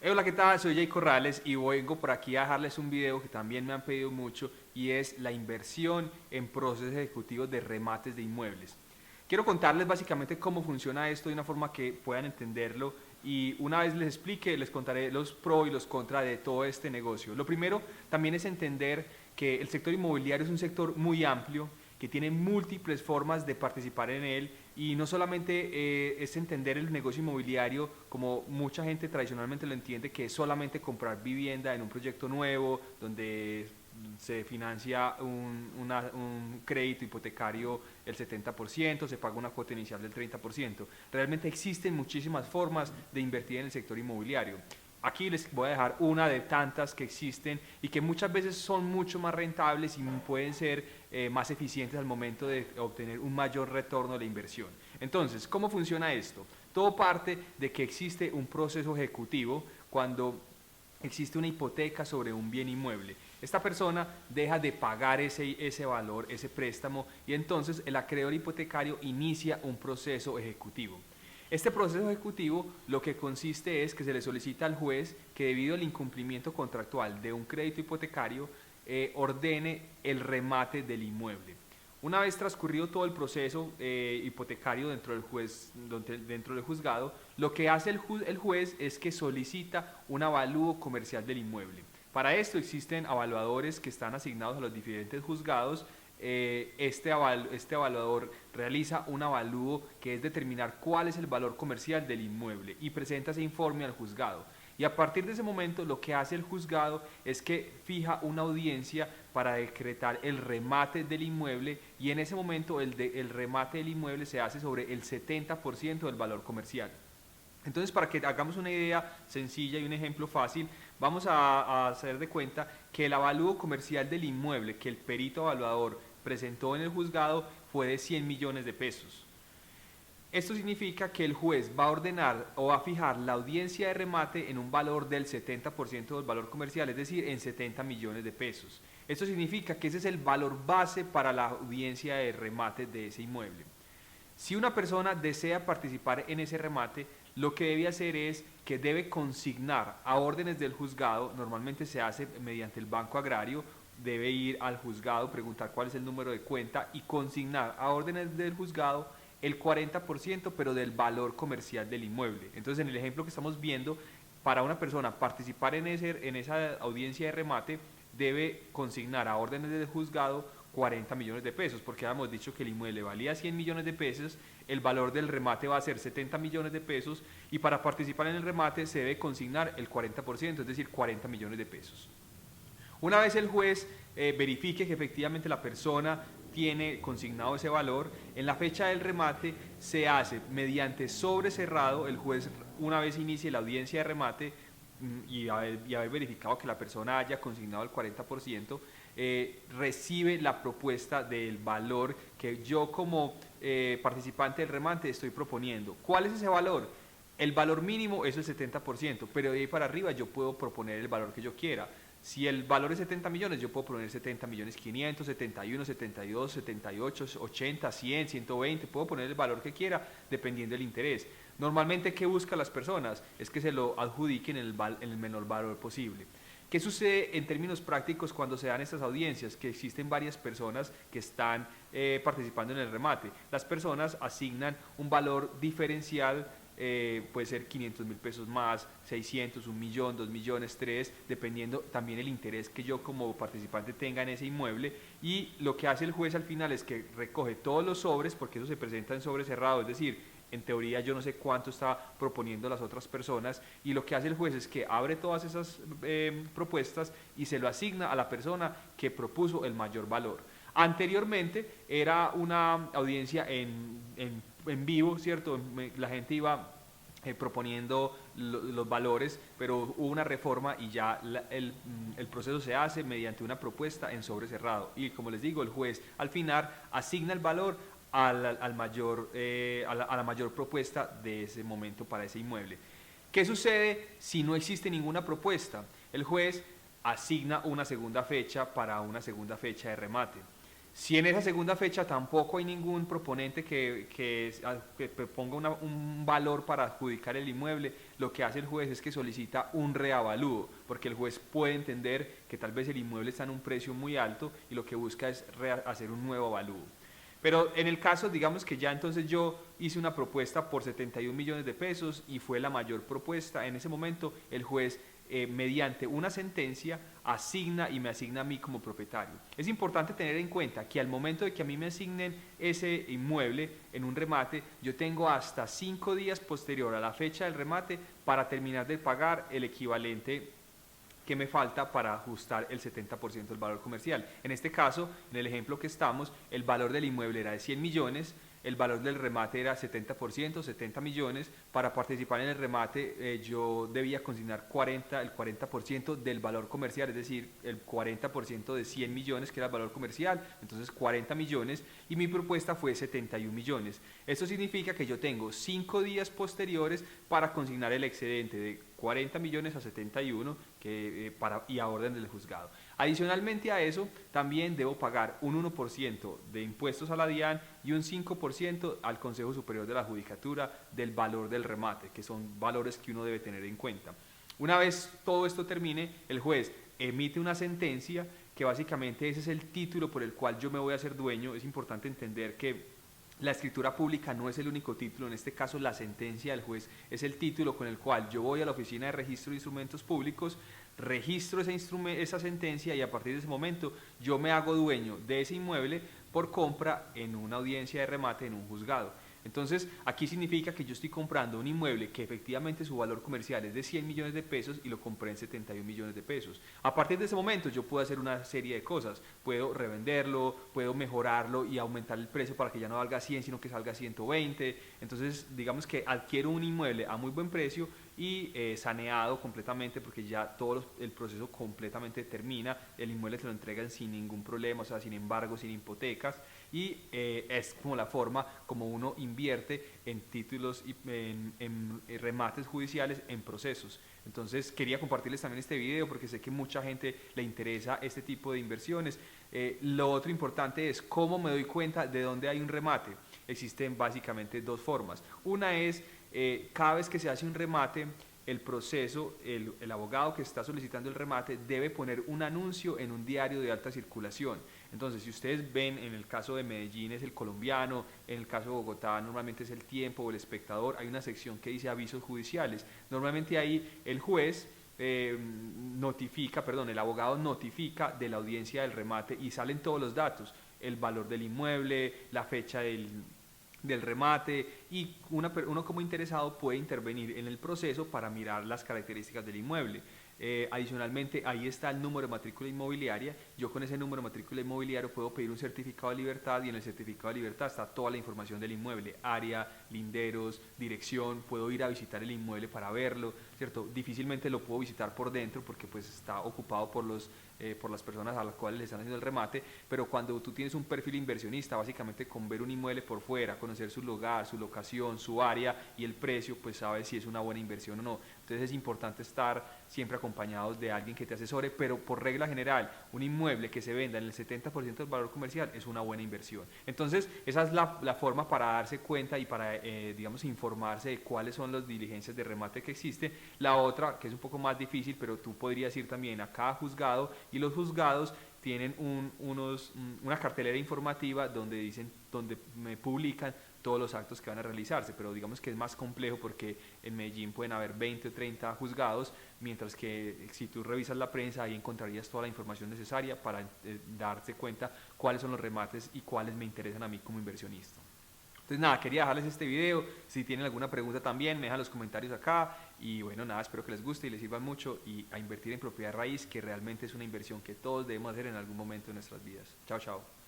Hola, ¿qué tal? Soy Jay Corrales y vengo por aquí a dejarles un video que también me han pedido mucho y es la inversión en procesos ejecutivos de remates de inmuebles. Quiero contarles básicamente cómo funciona esto de una forma que puedan entenderlo y una vez les explique les contaré los pros y los contras de todo este negocio. Lo primero también es entender que el sector inmobiliario es un sector muy amplio que tiene múltiples formas de participar en él y no solamente es entender el negocio inmobiliario como mucha gente tradicionalmente lo entiende, que es solamente comprar vivienda en un proyecto nuevo donde se financia un crédito hipotecario el 70%, se paga una cuota inicial del 30%. Realmente existen muchísimas formas de invertir en el sector inmobiliario. Aquí les voy a dejar una de tantas que existen y que muchas veces son mucho más rentables y pueden ser más eficientes al momento de obtener un mayor retorno de la inversión. Entonces, ¿cómo funciona esto? Todo parte de que existe un proceso ejecutivo cuando existe una hipoteca sobre un bien inmueble. Esta persona deja de pagar ese valor, ese préstamo, y entonces el acreedor hipotecario inicia un proceso ejecutivo. Este proceso ejecutivo lo que consiste es que se le solicita al juez que debido al incumplimiento contractual de un crédito hipotecario ordene el remate del inmueble. Una vez transcurrido todo el proceso hipotecario dentro del juzgado, lo que hace el juez es que solicita un avalúo comercial del inmueble. Para esto existen evaluadores que están asignados a los diferentes juzgados. Este evaluador realiza un avalúo que es determinar cuál es el valor comercial del inmueble y presenta ese informe al juzgado. Y a partir de ese momento lo que hace el juzgado es que fija una audiencia para decretar el remate del inmueble y en ese momento el remate del inmueble se hace sobre el 70% del valor comercial. Entonces, para que hagamos una idea sencilla y un ejemplo fácil, vamos a hacer de cuenta que el avalúo comercial del inmueble que el perito evaluador presentó en el juzgado fue de 100 millones de pesos. Esto significa que el juez va a ordenar o va a fijar la audiencia de remate en un valor del 70% del valor comercial, es decir, en 70 millones de pesos. Esto significa que ese es el valor base para la audiencia de remate de ese inmueble. Si una persona desea participar en ese remate, lo que debe hacer es que debe consignar a órdenes del juzgado, normalmente se hace mediante el Banco Agrario, debe ir al juzgado, preguntar cuál es el número de cuenta y consignar a órdenes del juzgado el 40% pero del valor comercial del inmueble. Entonces en el ejemplo que estamos viendo, para una persona participar en esa audiencia de remate, debe consignar a órdenes del juzgado 40 millones de pesos, porque habíamos dicho que el inmueble valía 100 millones de pesos, el valor del remate va a ser 70 millones de pesos y para participar en el remate se debe consignar el 40%, es decir, 40 millones de pesos. Una vez el juez verifique que efectivamente la persona tiene consignado ese valor, en la fecha del remate se hace mediante sobre cerrado, el juez una vez inicie la audiencia de remate y haber verificado que la persona haya consignado el 40%, recibe la propuesta del valor que yo como participante del remate estoy proponiendo. ¿Cuál es ese valor? El valor mínimo es el 70%, pero de ahí para arriba yo puedo proponer el valor que yo quiera. Si el valor es 70 millones, yo puedo poner 70 millones 500, 71, 72, 78, 80, 100, 120, puedo poner el valor que quiera dependiendo del interés. Normalmente, ¿qué buscan las personas? Es que se lo adjudiquen en el menor valor posible. ¿Qué sucede en términos prácticos cuando se dan estas audiencias? Que existen varias personas que están participando en el remate. Las personas asignan un valor diferencial, puede ser 500.000 pesos más, 600, 1 millón, 2 millones, 3, dependiendo también el interés que yo como participante tenga en ese inmueble. Y lo que hace el juez al final es que recoge todos los sobres, porque eso se presenta en sobre cerrado, es decir, en teoría yo no sé cuánto está proponiendo las otras personas, y lo que hace el juez es que abre todas esas propuestas y se lo asigna a la persona que propuso el mayor valor. Anteriormente era una audiencia en vivo, ¿cierto? La gente iba proponiendo los valores, pero hubo una reforma y ya el proceso se hace mediante una propuesta en sobre cerrado. Y como les digo, el juez al final asigna el valor al mayor, a la mayor propuesta de ese momento para ese inmueble. ¿Qué sucede si no existe ninguna propuesta? El juez asigna una segunda fecha para una segunda fecha de remate. Si en esa segunda fecha tampoco hay ningún proponente que ponga un valor para adjudicar el inmueble, lo que hace el juez es que solicita un reavalúo, porque el juez puede entender que tal vez el inmueble está en un precio muy alto y lo que busca es hacer un nuevo avalúo. Pero en el caso, digamos que ya entonces yo hice una propuesta por 71 millones de pesos y fue la mayor propuesta, en ese momento el juez mediante una sentencia asigna y me asigna a mí como propietario. Es importante tener en cuenta que al momento de que a mí me asignen ese inmueble en un remate, yo tengo hasta 5 días posterior a la fecha del remate para terminar de pagar el equivalente que me falta para ajustar el 70% del valor comercial. En este caso, en el ejemplo que estamos, el valor del inmueble era de 100 millones, el valor del remate era 70%, 70 millones. Para participar en el remate yo debía consignar el 40% del valor comercial, es decir, el 40% de 100 millones que era el valor comercial, entonces 40 millones, y mi propuesta fue 71 millones. Esto significa que yo tengo 5 días posteriores para consignar el excedente de 40 millones a 71 y a orden del juzgado. Adicionalmente a eso, también debo pagar un 1% de impuestos a la DIAN y un 5% al Consejo Superior de la Judicatura del valor del remate, que son valores que uno debe tener en cuenta. Una vez todo esto termine, el juez emite una sentencia que básicamente ese es el título por el cual yo me voy a hacer dueño. Es importante entender que la escritura pública no es el único título, en este caso la sentencia del juez es el título con el cual yo voy a la Oficina de Registro de Instrumentos Públicos, registro esa sentencia y a partir de ese momento yo me hago dueño de ese inmueble por compra en una audiencia de remate en un juzgado. Entonces, aquí significa que yo estoy comprando un inmueble que efectivamente su valor comercial es de 100 millones de pesos y lo compré en 71 millones de pesos. A partir de ese momento yo puedo hacer una serie de cosas. Puedo revenderlo, puedo mejorarlo y aumentar el precio para que ya no valga 100, sino que salga 120. Entonces, digamos que adquiero un inmueble a muy buen precio y saneado completamente porque ya todo el proceso completamente termina, el inmueble te lo entregan sin ningún problema, o sea, sin embargo, sin hipotecas, y es como la forma como uno invierte en títulos y en remates judiciales en procesos. Entonces quería compartirles también este video porque sé que mucha gente le interesa este tipo de inversiones. Lo otro importante es cómo me doy cuenta de dónde hay un remate. Existen básicamente dos formas. Una es cada vez que se hace un remate, el proceso, el abogado que está solicitando el remate debe poner un anuncio en un diario de alta circulación. Entonces, si ustedes ven, en el caso de Medellín es El Colombiano, en el caso de Bogotá normalmente es El Tiempo o El Espectador, hay una sección que dice avisos judiciales. Normalmente ahí el juez el abogado notifica de la audiencia del remate y salen todos los datos, el valor del inmueble, la fecha del remate, y uno como interesado puede intervenir en el proceso para mirar las características del inmueble. Adicionalmente, ahí está el número de matrícula inmobiliaria. Yo con ese número de matrícula inmobiliaria puedo pedir un certificado de libertad y en el certificado de libertad está toda la información del inmueble, área, linderos, dirección. Puedo ir a visitar el inmueble para verlo, ¿cierto? Difícilmente lo puedo visitar por dentro porque pues está ocupado por las personas a las cuales le están haciendo el remate, pero cuando tú tienes un perfil inversionista, básicamente con ver un inmueble por fuera, conocer su lugar, su locación, su área y el precio, pues sabes si es una buena inversión o no. Entonces es importante estar siempre acompañados de alguien que te asesore, pero por regla general, un inmueble que se venda en el 70% del valor comercial es una buena inversión. Entonces esa es la forma para darse cuenta y para, digamos, informarse de cuáles son las diligencias de remate que existen. La otra, que es un poco más difícil, pero tú podrías ir también a cada juzgado y los juzgados tienen una cartelera informativa donde me publican todos los actos que van a realizarse, pero digamos que es más complejo porque en Medellín pueden haber 20 o 30 juzgados, mientras que si tú revisas la prensa ahí encontrarías toda la información necesaria para darte cuenta cuáles son los remates y cuáles me interesan a mí como inversionista. Entonces nada, quería dejarles este video. Si tienen alguna pregunta también me dejan los comentarios acá y bueno, nada, espero que les guste y les sirvan mucho y a invertir en propiedad raíz, que realmente es una inversión que todos debemos hacer en algún momento de nuestras vidas. Chao, chao.